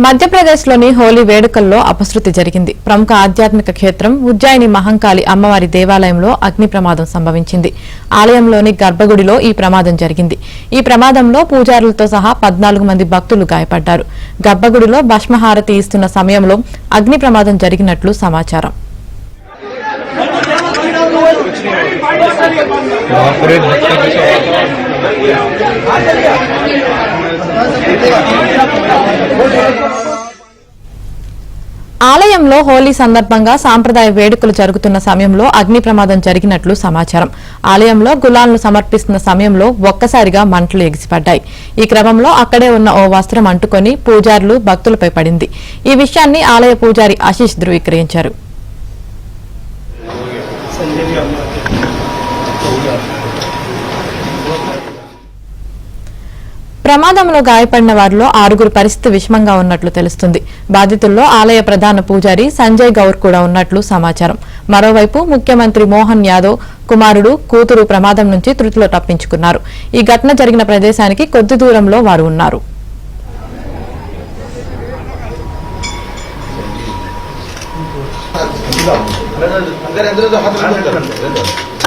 మధ్యప్రదేశ్లోని హోలీ వేడుకల్లో అపశృతి జరిగింది. ప్రముఖ ఆధ్యాత్మిక క్షేత్రం ఉజ్జయిని మహంకాళి అమ్మవారి దేవాలయంలో అగ్ని ప్రమాదం సంభవించింది. ఆలయంలోని గర్భగుడిలో ఈ ప్రమాదం జరిగింది. ఈ ప్రమాదంలో పూజారులతో సహా 14 మంది భక్తులు గాయపడ్డారు. గర్భగుడిలో భస్మహారతి ఇస్తున్న సమయంలో అగ్ని ప్రమాదం జరిగినట్లు సమాచారం. ఆలయంలో హోలీ సందర్భంగా సాంప్రదాయ వేడుకలు జరుగుతున్న సమయంలో అగ్ని ప్రమాదం జరిగినట్లు సమాచారం. ఆలయంలో గులాలను సమర్పిస్తున్న సమయంలో ఒక్కసారిగా మంటలు ఎగిసిపడ్డాయి. ఈ క్రమంలో అక్కడే ఉన్న ఓ వస్త్రం అంటుకొని పూజారులు భక్తులపై పడింది. ఈ విషయాన్ని ఆలయ పూజారి ఆశీష్ ధృవీకరించారు. ప్రమాదంలో గాయపడిన వారిలో 6గురు పరిస్థితి విషమంగా ఉన్నట్లు తెలుస్తుంది. బాధితుల్లో ఆలయ ప్రధాన పూజారి సంజయ్ గౌర్ కూడా ఉన్నట్లు సమాచారం. మరోవైపు ముఖ్యమంత్రి మోహన్ యాదవ్ కుమారుడు, కూతురు ప్రమాదం నుంచి త్రుటిలో తప్పించుకున్నారు. ఈ ఘటన జరిగిన ప్రదేశానికి కొద్ది దూరంలో వారు ఉన్నారు. अंदर अंदर तो हाथ